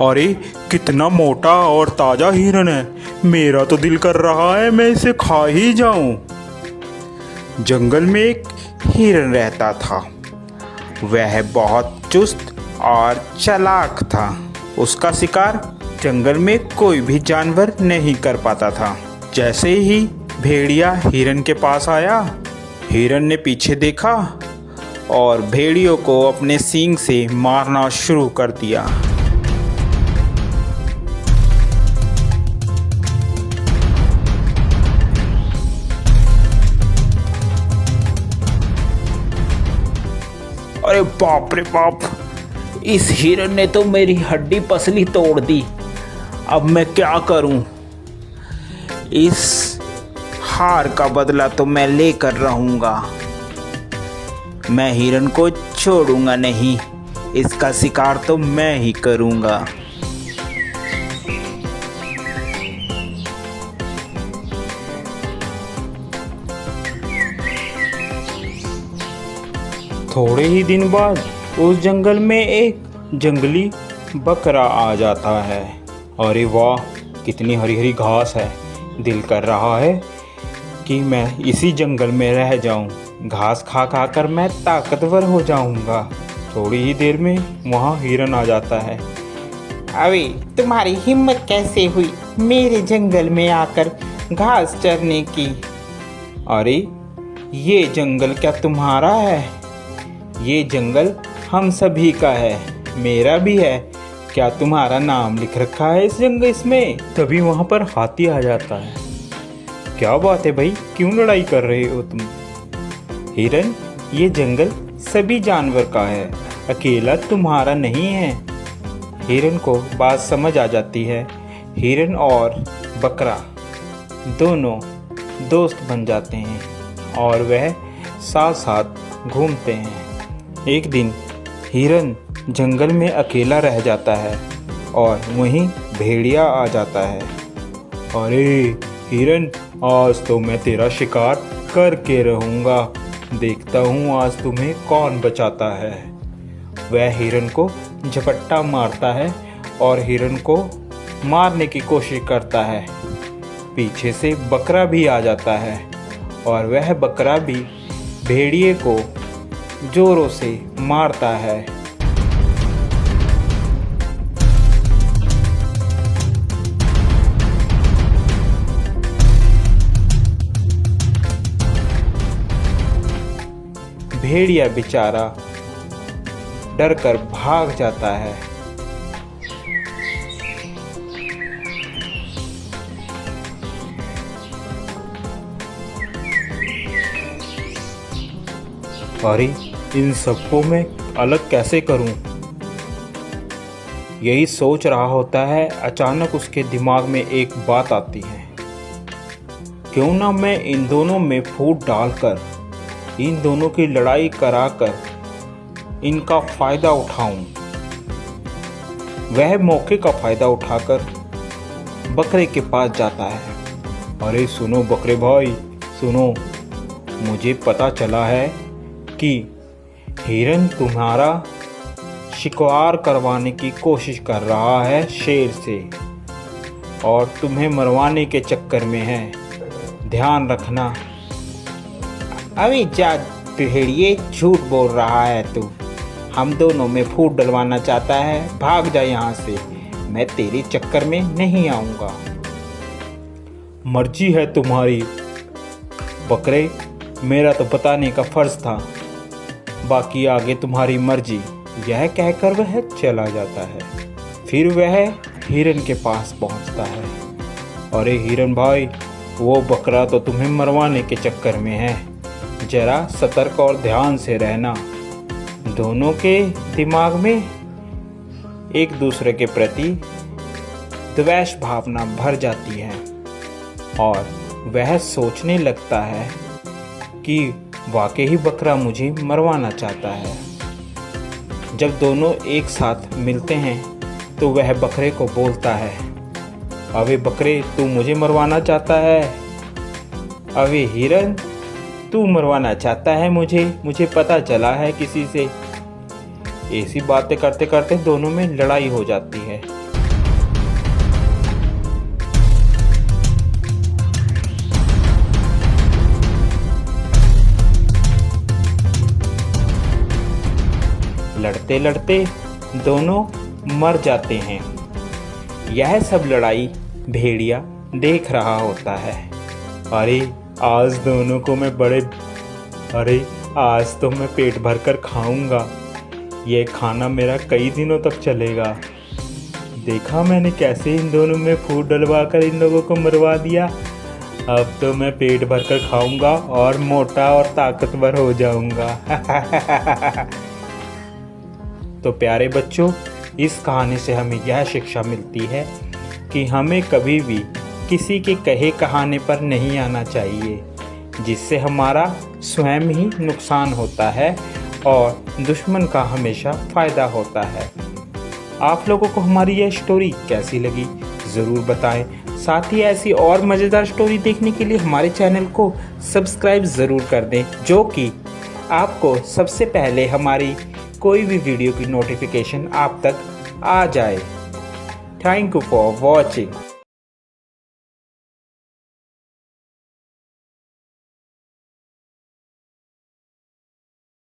अरे कितना मोटा और ताजा हिरन है। मेरा तो दिल कर रहा है मैं इसे खा ही जाऊं। जंगल में एक हिरन रहता था। वह बहुत चुस्त और चालाक था। उसका शिकार जंगल में कोई भी जानवर नहीं कर पाता था। जैसे ही भेड़िया हिरन के पास आया, हिरन ने पीछे देखा और भेड़ियों को अपने सींग से मारना शुरू कर दिया। अरे बाप रे बाप, इस हिरन ने तो मेरी हड्डी पसली तोड़ दी। अब मैं क्या करूं? इस हार का बदला तो मैं लेकर रहूंगा। मैं हिरन को छोड़ूंगा नहीं। इसका शिकार तो मैं ही करूंगा। थोड़े ही दिन बाद उस जंगल में एक जंगली बकरा आ जाता है। अरे वाह, कितनी हरी हरी घास है। दिल कर रहा है कि मैं इसी जंगल में रह जाऊं। घास खा खा कर मैं ताकतवर हो जाऊंगा। थोड़ी ही देर में वहाँ हिरन आ जाता है। अरे तुम्हारी हिम्मत कैसे हुई मेरे जंगल में आकर घास चरने की? अरे ये जंगल क्या तुम्हारा है? ये जंगल हम सभी का है, मेरा भी है। क्या तुम्हारा नाम लिख रखा है इस जंगल इसमें? तभी वहाँ पर हाथी आ जाता है। क्या बात है भाई, क्यों लड़ाई कर रहे हो तुम? हिरन, ये जंगल सभी जानवर का है, अकेला तुम्हारा नहीं है। हिरन को बात समझ आ जाती है। हिरन और बकरा दोनों दोस्त बन जाते हैं और वह साथ साथ घूमते हैं। एक दिन हिरन जंगल में अकेला रह जाता है और वहीं भेड़िया आ जाता है। अरे हिरन, आज तो मैं तेरा शिकार करके रहूँगा। देखता हूँ आज तुम्हें कौन बचाता है। वह हिरन को झपट्टा मारता है और हिरन को मारने की कोशिश करता है। पीछे से बकरा भी आ जाता है और वह बकरा भी भेड़िए को जोरों से मारता है। भेड़िया बेचारा डरकर भाग जाता है। अरे इन सबको मैं अलग कैसे करूं? यही सोच रहा होता है, अचानक उसके दिमाग में एक बात आती है। क्यों ना मैं इन दोनों में फूट डालकर इन दोनों की लड़ाई कराकर इनका फ़ायदा उठाऊं। वह मौके का फ़ायदा उठाकर बकरे के पास जाता है। अरे सुनो बकरे भाई, सुनो, मुझे पता चला है कि हिरन तुम्हारा शिकार करवाने की कोशिश कर रहा है शेर से और तुम्हें मरवाने के चक्कर में है। ध्यान रखना। अरे जा भेड़िए, झूठ बोल रहा है तू। हम दोनों में फूट डलवाना चाहता है? भाग जा यहाँ से, मैं तेरे चक्कर में नहीं आऊँगा। मर्जी है तुम्हारी बकरे, मेरा तो बताने का फर्ज था। बाकी आगे तुम्हारी मर्जी। यह कहकर वह चला जाता है। फिर वह हिरन के पास पहुंचता है। अरे हिरन भाई, वो बकरा तो तुम्हें मरवाने के चक्कर में है। जरा सतर्क और ध्यान से रहना। दोनों के दिमाग में एक दूसरे के प्रति द्वेष भावना भर जाती है और वह सोचने लगता है कि वाकई ही बकरा मुझे मरवाना चाहता है। जब दोनों एक साथ मिलते हैं तो वह बकरे को बोलता है, अबे बकरे, तू मुझे मरवाना चाहता है? अबे हिरन, तू मरवाना चाहता है मुझे पता चला है किसी से। ऐसी बातें करते करते दोनों में लड़ाई हो जाती है। लड़ते लड़ते दोनों मर जाते हैं। यह सब लड़ाई भेड़िया देख रहा होता है। अरे आज दोनों को मैं आज तो मैं पेट भर कर खाऊंगा। ये खाना मेरा कई दिनों तक चलेगा। देखा मैंने कैसे इन दोनों में फूट डलवा कर इन लोगों को मरवा दिया। अब तो मैं पेट भर कर खाऊंगा और मोटा और ताकतवर हो जाऊंगा। तो प्यारे बच्चों, इस कहानी से हमें यह शिक्षा मिलती है कि हमें कभी भी किसी के कहे कहाने पर नहीं आना चाहिए, जिससे हमारा स्वयं ही नुकसान होता है और दुश्मन का हमेशा फ़ायदा होता है। आप लोगों को हमारी यह स्टोरी कैसी लगी ज़रूर बताएं। साथ ही ऐसी और मज़ेदार स्टोरी देखने के लिए हमारे चैनल को सब्सक्राइब ज़रूर कर दें, जो कि आपको सबसे पहले हमारी कोई भी वीडियो की नोटिफिकेशन आप तक आ जाए। Thank you for watching.